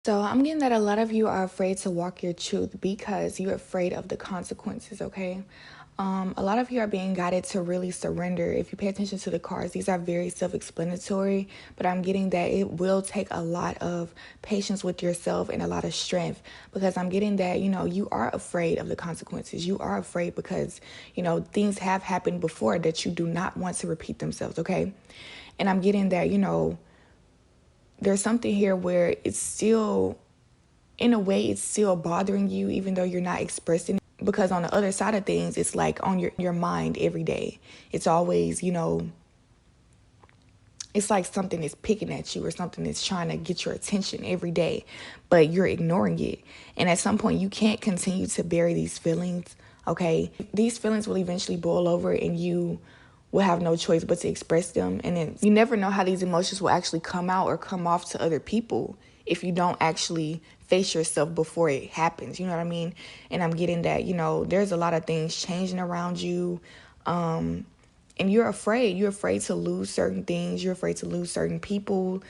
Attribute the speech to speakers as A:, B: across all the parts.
A: So I'm getting that a lot of you are afraid to walk your truth because you're afraid of the consequences, okay? A lot of you are being guided to really surrender. If you pay attention to the cards, these are very self-explanatory, but I'm getting that it will take a lot of patience with yourself and a lot of strength because I'm getting that, you are afraid of the consequences. You are afraid because, things have happened before that you do not want to repeat themselves, okay? And I'm getting that, there's something here where it's still, in a way, it's still bothering you, even though you're not expressing it. Because on the other side of things, it's like on your mind every day. It's always, it's like something is picking at you or something is trying to get your attention every day, but you're ignoring it. And at some point, you can't continue to bury these feelings, okay? These feelings will eventually boil over and you will have no choice but to express them. And then you never know how these emotions will actually come out or come off to other people if you don't actually face yourself before it happens. You know what I mean? And I'm getting that, there's a lot of things changing around you. And you're afraid. You're afraid to lose certain things. You're afraid to lose certain people.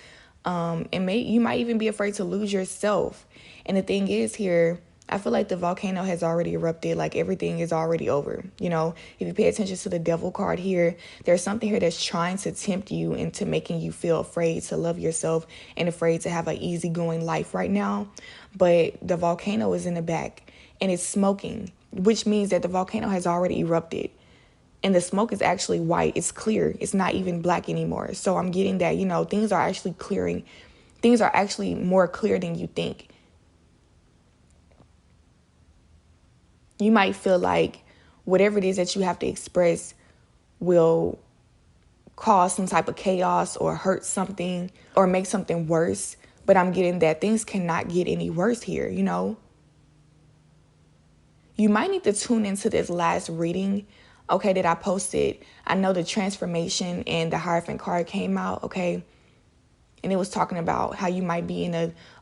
A: And you might even be afraid to lose yourself. And the thing is here, I feel like the volcano has already erupted, like everything is already over. If you pay attention to the devil card here, there's something here that's trying to tempt you into making you feel afraid to love yourself and afraid to have an easygoing life right now. But the volcano is in the back and it's smoking, which means that the volcano has already erupted. And the smoke is actually white. It's clear. It's not even black anymore. So I'm getting that, things are actually clearing. Things are actually more clear than you think. You might feel like whatever it is that you have to express will cause some type of chaos or hurt something or make something worse. But I'm getting that things cannot get any worse here, You might need to tune into this last reading, okay, that I posted. I know the transformation and the Hierophant card came out, okay? And it was talking about how you might be in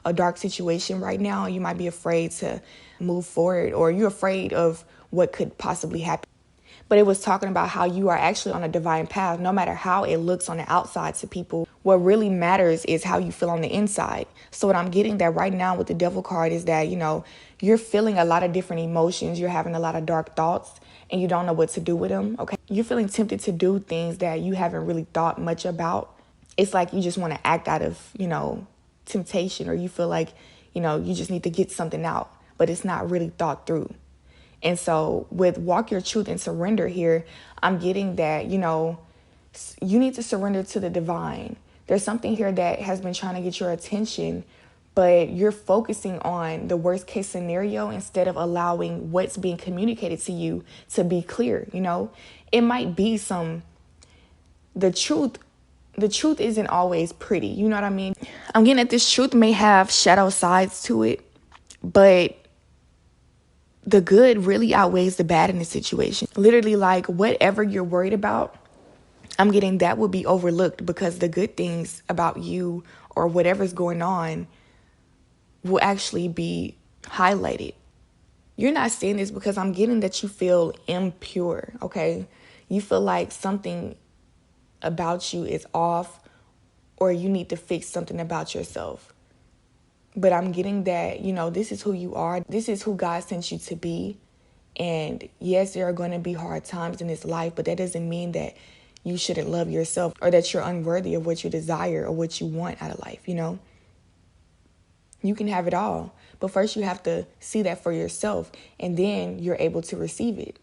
A: a dark situation right now. You might be afraid to move forward or you're afraid of what could possibly happen. But it was talking about how you are actually on a divine path, no matter how it looks on the outside to people. What really matters is how you feel on the inside. So what I'm getting that right now with the devil card is that, you're feeling a lot of different emotions. You're having a lot of dark thoughts and you don't know what to do with them. Okay. You're feeling tempted to do things that you haven't really thought much about. It's like you just want to act out of, temptation, or you feel like, you just need to get something out, but it's not really thought through. And so with walk your truth and surrender here, I'm getting that, you need to surrender to the divine. There's something here that has been trying to get your attention, but you're focusing on the worst case scenario instead of allowing what's being communicated to you to be clear. It might be the truth isn't always pretty. You know what I mean? I'm getting that this truth may have shadow sides to it, but the good really outweighs the bad in the situation. Literally, like whatever you're worried about, I'm getting that will be overlooked because the good things about you or whatever's going on will actually be highlighted. You're not saying this because I'm getting that you feel impure, okay? You feel like something about you is off or you need to fix something about yourself. But I'm getting that, this is who you are. This is who God sent you to be. And yes, there are going to be hard times in this life, but that doesn't mean that you shouldn't love yourself or that you're unworthy of what you desire or what you want out of life, You can have it all. But first you have to see that for yourself and then you're able to receive it,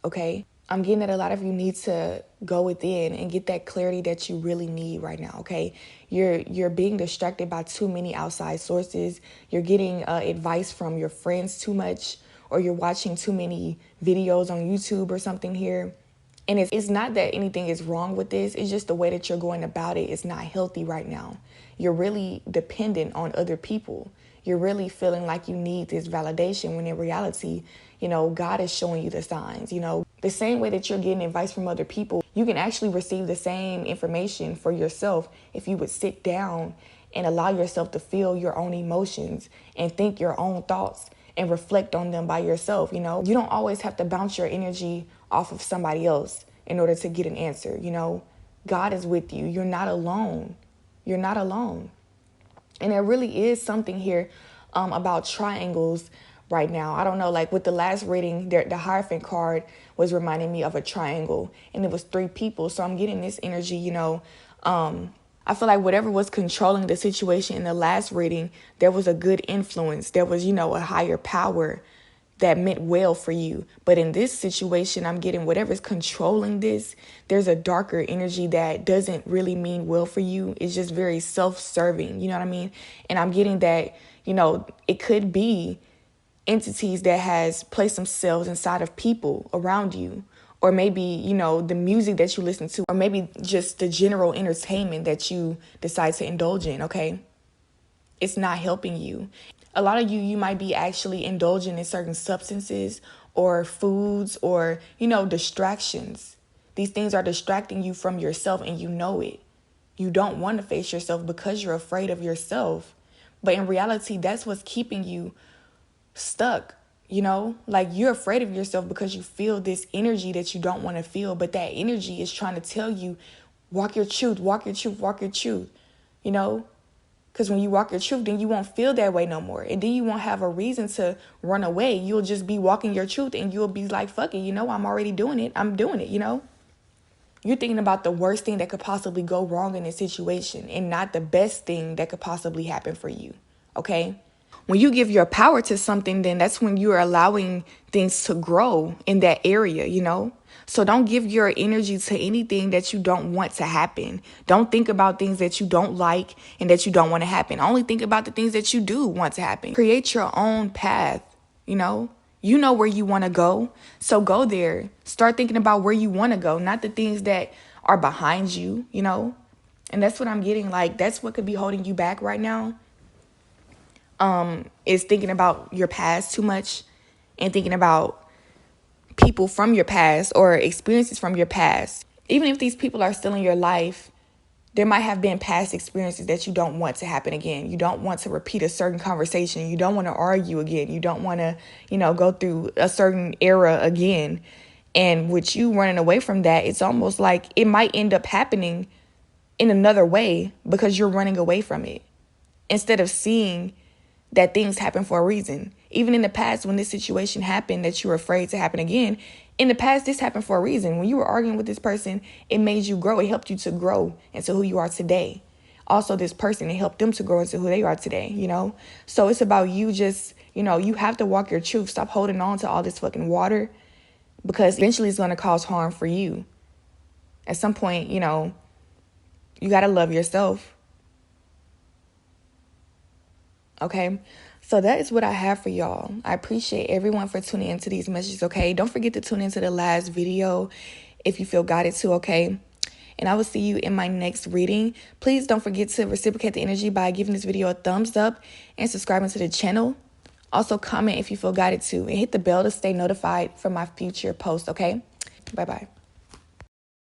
A: okay? I'm getting that a lot of you need to go within and get that clarity that you really need right now, okay? You're being distracted by too many outside sources. You're getting advice from your friends too much, or you're watching too many videos on YouTube or something here. And it's not that anything is wrong with this. It's just the way that you're going about it is not healthy right now. You're really dependent on other people. You're really feeling like you need this validation when in reality, God is showing you the signs. The same way that you're getting advice from other people, you can actually receive the same information for yourself if you would sit down and allow yourself to feel your own emotions and think your own thoughts and reflect on them by yourself. You don't always have to bounce your energy off of somebody else in order to get an answer. God is with you. You're not alone. You're not alone. And there really is something here about triangles right now. I don't know, like with the last reading, the Hierophant card was reminding me of a triangle, and it was 3 people. So I'm getting this energy, I feel like whatever was controlling the situation in the last reading, there was a good influence. There was, a higher power that meant well for you. But in this situation, I'm getting whatever's controlling this, there's a darker energy that doesn't really mean well for you. It's just very self-serving, you know what I mean? And I'm getting that, it could be entities that has placed themselves inside of people around you. Or maybe, the music that you listen to, or maybe just the general entertainment that you decide to indulge in, okay? It's not helping you. A lot of you might be actually indulging in certain substances or foods or, distractions. These things are distracting you from yourself, and you know it. You don't want to face yourself because you're afraid of yourself. But in reality, that's what's keeping you stuck. Like you're afraid of yourself because you feel this energy that you don't want to feel. But that energy is trying to tell you, walk your truth, walk your truth, walk your truth, Because when you walk your truth, then you won't feel that way no more. And then you won't have a reason to run away. You'll just be walking your truth, and you'll be like, fuck it, I'm already doing it. I'm doing it, You're thinking about the worst thing that could possibly go wrong in this situation and not the best thing that could possibly happen for you, okay? When you give your power to something, then that's when you're allowing things to grow in that area, So don't give your energy to anything that you don't want to happen. Don't think about things that you don't like and that you don't want to happen. Only think about the things that you do want to happen. Create your own path, You know where you want to go, so go there. Start thinking about where you want to go, not the things that are behind you, And that's what I'm getting. Like, that's what could be holding you back right now. Is thinking about your past too much and thinking about people from your past or experiences from your past. Even if these people are still in your life, there might have been past experiences that you don't want to happen again. You don't want to repeat a certain conversation. You don't want to argue again. You don't want to, go through a certain era again. And with you running away from that, it's almost like it might end up happening in another way because you're running away from it instead of seeing that things happen for a reason. Even in the past, when this situation happened that you were afraid to happen again, in the past, this happened for a reason. When you were arguing with this person, it made you grow. It helped you to grow into who you are today. Also, this person, it helped them to grow into who they are today, So it's about you just, you have to walk your truth. Stop holding on to all this fucking water because eventually it's going to cause harm for you. At some point, you got to love yourself. Okay, so that is what I have for y'all. I appreciate everyone for tuning into these messages, okay? Don't forget to tune into the last video if you feel guided to, okay? And I will see you in my next reading. Please don't forget to reciprocate the energy by giving this video a thumbs up and subscribing to the channel. Also, comment if you feel guided to, and hit the bell to stay notified for my future posts, okay? Bye-bye.